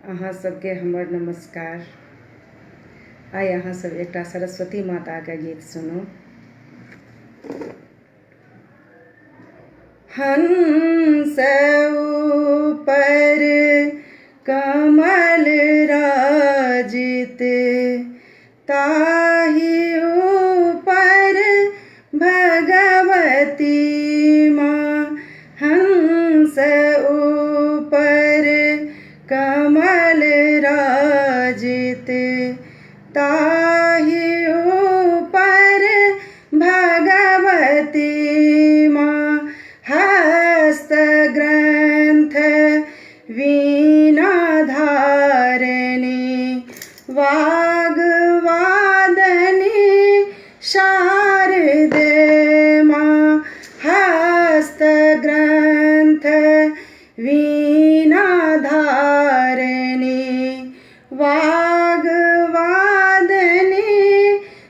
अहाँ सबके हमर नमस्कार। आइ अहाँ सब एकटा सरस्वती माता के गीत सुनू। हंस ऊपर कमल राजित, ताहि ऊपर भगवती माँ। हंस ऊपर कमल राजित, ताहि ऊपर भगवती माँ। हस्त ग्रंथ वीणा धारिणी, वाग्वादिनी शारदे माँ। हस्त ग्रंथ वीणा धारिणी, वाग्वादिनी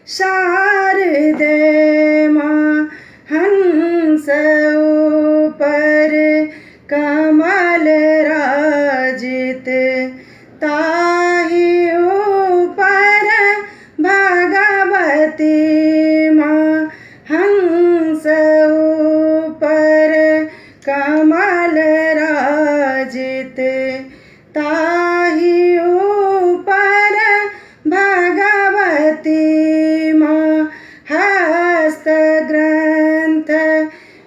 शारदे माँ। हंस ऊपर कमल राजित, ताहि ऊपर भगवती माँ। हंस ऊपर कमल राजित, ताहि ऊपर भगवती माँ। हस्त ग्रंथ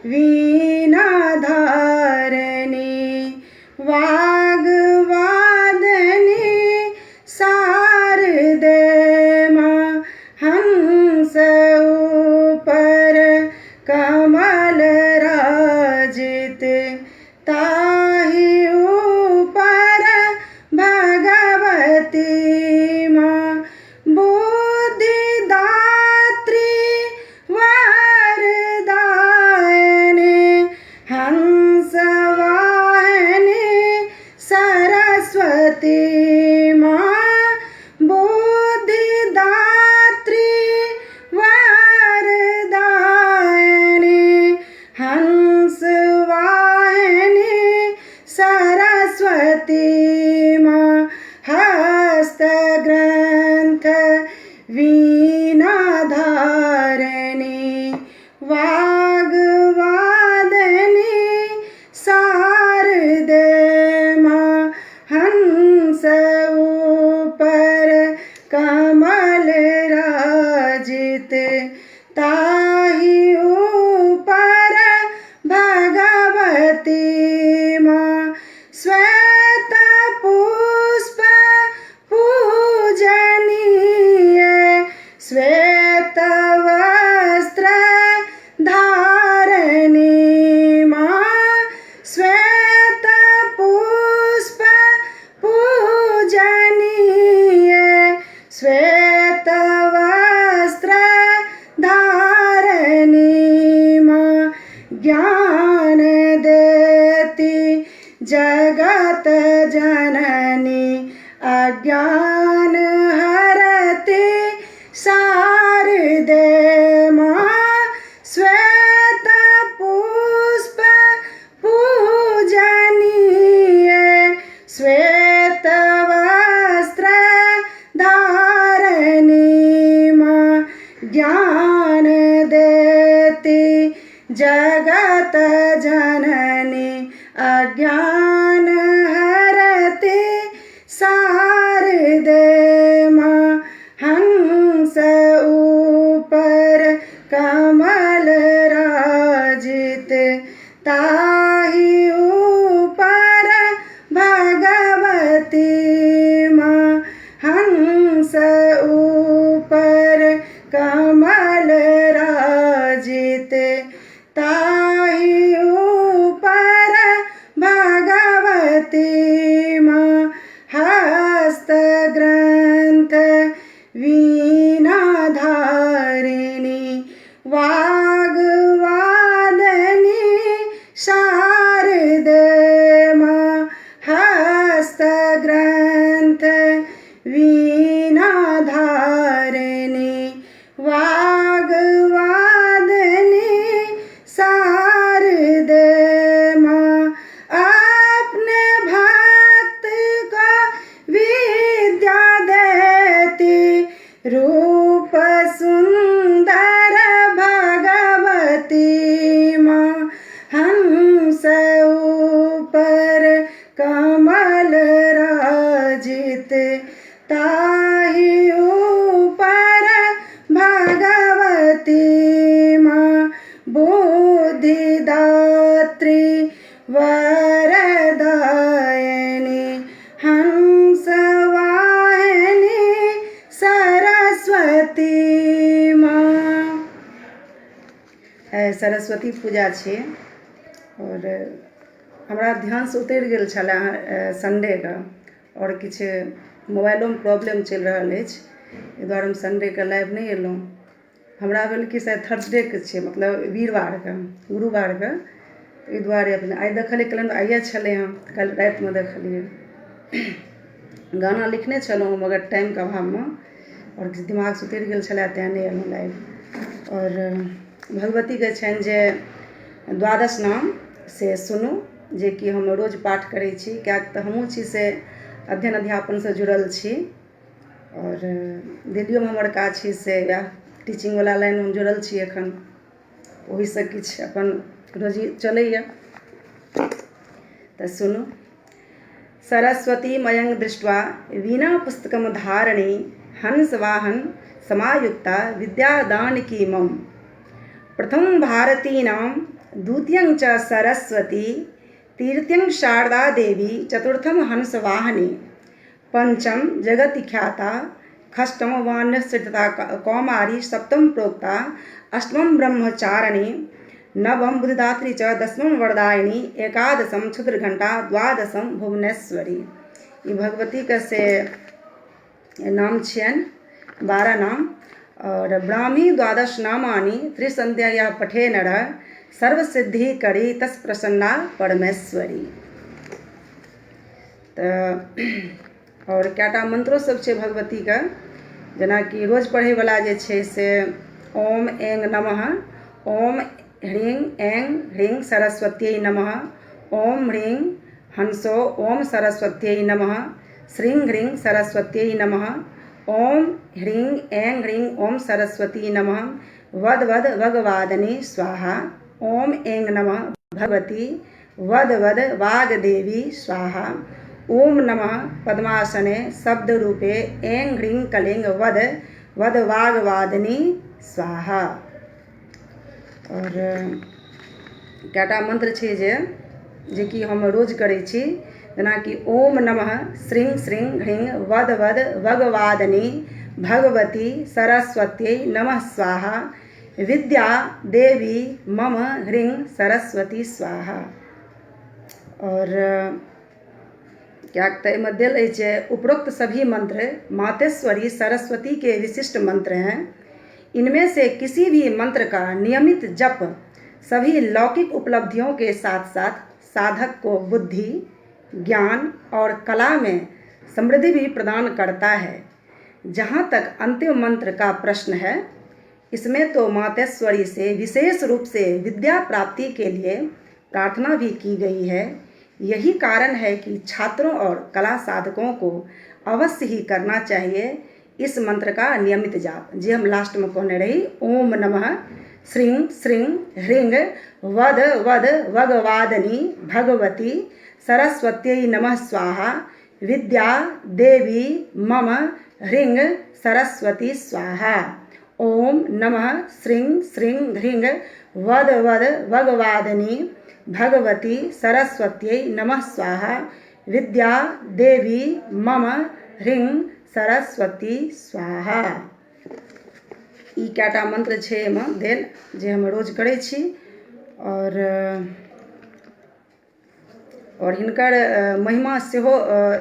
वीणा धारिणी, वाग्वादिनी शारदे माँ। हंस ऊपर कमल राजित, ताहि ऊपर भगवती माँ। बुद्धिदात्री वरदायिनी, हंसवाहिनी सरस्वती माँ। बुद्धिदात्री वरदायिनी, हंसवाहिनी सरस्वती माँ। हस्त ग्रंथ वीणा धारिणी, वाग्वादिनी शारदे माँ। हंस ऊपर कमल राजित, ताहि ऊपर भगवती माँ। श्वेत पुष्प पूजनीय, श्वेत वस्त्र धारिणी माँ। श्वेत पुष्प पूजनीय, श्वेत वस्त्र धारिणी माँ। ज्ञान देती जगत जननी, अज्ञान हरति शारदे माँ। श्वेत पुष्प पूजनीय, श्वेत वस्त्र धारिणी माँ। ज्ञान देती जगत जननी, अज्ञान हरति शारदे माँ। हंस ऊपर कमल राजित, ताहि ऊपर भगवती माँ। हंस ऊपर कमल राजित, ताहि ऊपर भगवती माँ। हस्त ग्रंथ वीणा धारिणी, वाग्वादिनी शारदे माँ। हस्त ग्रंथ वीणा धारिणी, वाग्वादिनी शारदे माँ। अपने भक्त को कमल राजित ताहि ऊपर भगवती माँ बुद्धिदात्री वरदायिनी हंसवाहिनी सरस्वती माँ। सरस्वती पूजा छै और हमरा ध्यान से उतरि गेल छलै संडे के और किछु मोबाइलो में प्रॉब्लम चलि रहल अछि, एहि दुआरे हम संडे के लाइव नहीं एलहुँ। हमरा भेल कि शायद थर्सडे के छै, मतलब वीरवार के गुरुवार के, एहि दुआरे अपने आइ देखलियै कैलेंडर आइए छलै हँ, कल राति में देखलियै। गाना लिखने छलहुँ मगर टाइम के अभाव में और दिमाग से उतरि गेल छलै तेँ नहीं एलहुँ लाइव। और भगवती के छनि जे द्वादश नाम से सुनू, जे कि हम रोज पाठ करै छी, किएक तऽ हमहूँ छी से अध्ययन अध्यापन से जुड़ल छी और दिल्लियो में हमर काज छी से वएह टीचिंग वाला लाइन में जुड़ल छी एखन, ओही से किछु अपन रोजी चलैया। तऽ सुनू। सरस्वती मयं दृष्ट्वा वीणा पुस्तकम धारिणी हंसवाहन समायुक्ता विद्यादानकी मम। प्रथम भारतीनां द्वितीयं च सरस्वती तृतीयं शारदा देवी चतुर्थम हंसवाहिनी पंचम जगति ख्याता षष्ठम वानरसिद्धता कौमारी सप्तम प्रोक्ता अष्टमं ब्रह्मचारिणी नवम बुद्धिदात्री च दसमं वरदायिनी एकादशम क्षुद्रघंटा द्वादशम भुवनेश्वरी। ई भगवती के से नाम छियनि 12 नाम। और ब्राह्मी द्वादश नामानि त्रिसंध्या पठे नर सर्वसिद्धि करी तस प्रसन्ना परमेश्वरी। और कएटा मंत्रो सब छै भगवती के, जेना कि रोज पढ़े वाला जे छै से ओम ऐं नमः, ओम ह्रीं ऐं ह्रीं सरस्वत्यै नमः, ओम ह्रीं हंसो ओम सरस्वत्यै नमः, श्रीं ह्रीं सरस्वत्यै नमः, ओम ह्रीं ऐं ह्रीं ओम सरस्वती नमः, वद वद भगवादिनी स्वाहा, ओम ऐं नमः भगवती वद वद वाग्देवी स्वाहा, ओम नमः पद्मासने शब्द रूपे ऐं ह्रीं कलिंग वद वद वाग्वादिनी स्वाहा। और कएटा मंत्र छै जे कि हम रोज करै छी, जेना कि ओम नमः श्रीं श्रीं ह्रीं वद वद भगवादिनी भगवती सरस्वत्यै नमः स्वाहा, विद्या देवी मम ह्रीं सरस्वती स्वाहा। और क्या में दिल है उपरोक्त सभी मंत्र मातेश्वरी सरस्वती के विशिष्ट मंत्र हैं। इनमें से किसी भी मंत्र का नियमित जप सभी लौकिक उपलब्धियों के साथ साथ साधक को बुद्धि, ज्ञान और कला में समृद्धि भी प्रदान करता है। जहाँ तक अंतिम मंत्र का प्रश्न है, इसमें तो मातेश्वरी से विशेष रूप से विद्या प्राप्ति के लिए प्रार्थना भी की गई है। यही कारण है कि छात्रों और कला साधकों को अवश्य ही करना चाहिए इस मंत्र का नियमित जाप, जे हम लास्ट में कहने रही, ओम नमः श्रीं श्रीं ह्रीं वद वद भगवादिनी भगवती सरस्वत्यै नमः स्वाहा, विद्या देवी मम ह्रीं सरस्वती स्वाहा। ओम नमः श्रीं श्रीं ह्रीं वद वद भगवादिनी भगवती सरस्वत्यै नमः स्वाहा, विद्या देवी मम ह्रीं सरस्वती स्वाहा। ई कएटा मंत्र छै एहिमे देल, जे हम रोज करै छी। और हिनकर महिमा सेहो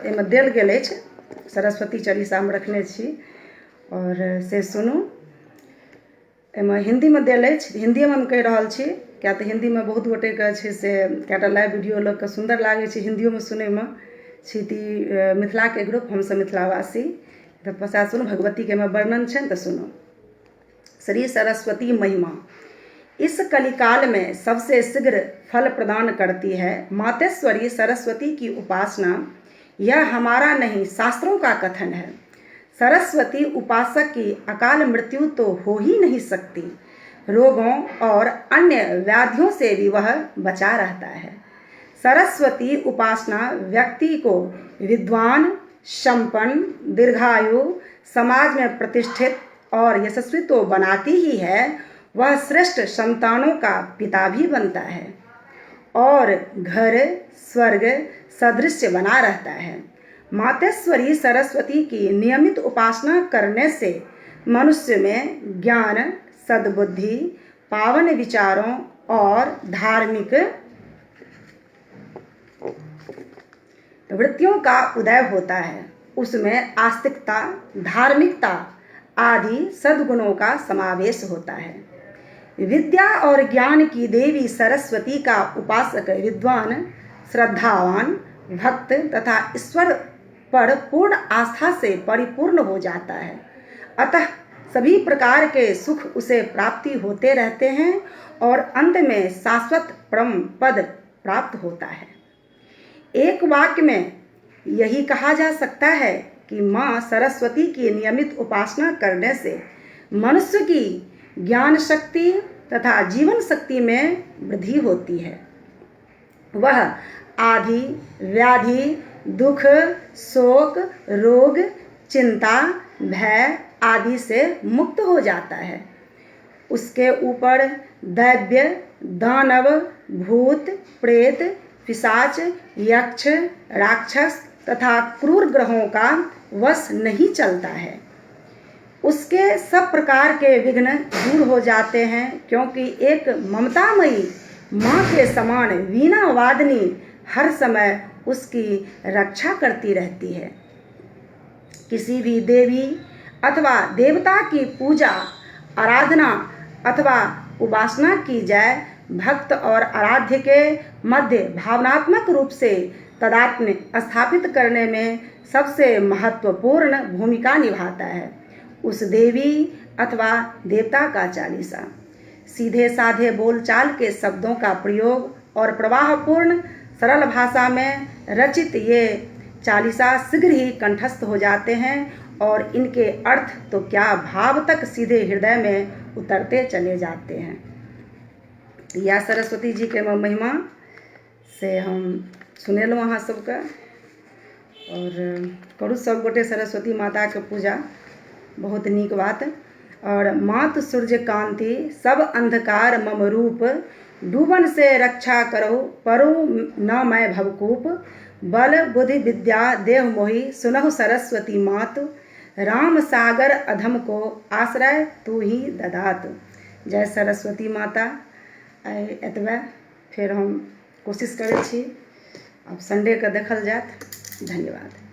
एहिमे देल गेल अछि, सरस्वती चालीसा हम रखने छी और से सुनू। एहिमे हिंदीमे देल अछि, हिंदीमे हम कहि रहल छी, क्या तऽ हिंदीमे बहुत गोटेके छै से कएटा लाइव वीडियो लोकके सुंदर लागै छै हिंदियोमे सुनैमे। छी मिथिलाके ग्रुप, हमसब मिथिलावासी। तऽ पश्चात सुनू भगवतीके एहिमे वर्णन छनि, तऽ सुनू। श्री सरस्वती महिमा। इस कलिकाल में सबसे शीघ्र फल प्रदान करती है मातेश्वरी सरस्वती की उपासना। यह हमारा नहीं शास्त्रों का कथन है। सरस्वती उपासक की अकाल मृत्यु तो हो ही नहीं सकती, रोगों और अन्य व्याधियों से भी वह बचा रहता है। सरस्वती उपासना व्यक्ति को विद्वान, संपन्न, दीर्घायु, समाज में प्रतिष्ठित और यशस्वी तो बनाती ही है, वह श्रेष्ठ संतानों का पिता भी बनता है और घर स्वर्ग सदृश बना रहता है। मातेश्वरी सरस्वती की नियमित उपासना करने से मनुष्य में ज्ञान, सद्बुद्धि, पावन विचारों और धार्मिक वृत्तियों का उदय होता है। उसमें आस्तिकता, धार्मिकता आदि सद्गुणों का समावेश होता है। विद्या और ज्ञान की देवी सरस्वती का उपासक विद्वान, श्रद्धावान, भक्त तथा ईश्वर पर पूर्ण आस्था से परिपूर्ण हो जाता है। अतः सभी प्रकार के सुख उसे प्राप्ति होते रहते हैं और अंत में शाश्वत परम पद प्राप्त होता है। एक वाक्य में यही कहा जा सकता है कि माँ सरस्वती की नियमित उपासना करने से मनुष्य की ज्ञान शक्ति तथा जीवन शक्ति में वृद्धि होती है। वह आदि, व्याधि, दुख, शोक, रोग, चिंता, भय आदि से मुक्त हो जाता है। उसके ऊपर दैत्य, दानव, भूत, प्रेत, पिशाच, यक्ष, राक्षस तथा क्रूर ग्रहों का वश नहीं चलता है। उसके सब प्रकार के विघ्न दूर हो जाते हैं, क्योंकि एक ममतामयी माँ के समान वीणा वादनी हर समय उसकी रक्षा करती रहती है। किसी भी देवी अथवा देवता की पूजा, आराधना अथवा उपासना की जाए, भक्त और आराध्य के मध्य भावनात्मक रूप से तादात्म्य स्थापित करने में सबसे महत्वपूर्ण भूमिका निभाता है। उस देवी अथवा देवता का चालीसा सीधे साधे बोलचाल के शब्दों का प्रयोग और प्रवाहपूर्ण सरल भाषा में रचित ये चालीसा शीघ्र ही कंठस्थ हो जाते हैं और इनके अर्थ तो क्या भाव तक सीधे हृदय में उतरते चले जाते हैं। या सरस्वती जी के महिमा से हम सुनेल वहाँ सबका और करू सब गोटे सरस्वती माता के पूजा, बहुत नीक बात। और मात सूर्य कांति सब अंधकार मम रूप, डूबन से रक्षा करो परो न मैं भवकूप, बल बुद्धि विद्या देव मोहि सुनहु सरस्वती मात, राम सागर अधम को आश्रय तू ही ददात। जय सरस्वती माता। एतबे फिर हम कोशिश करै छी अब संडे के देखल जात। धन्यवाद।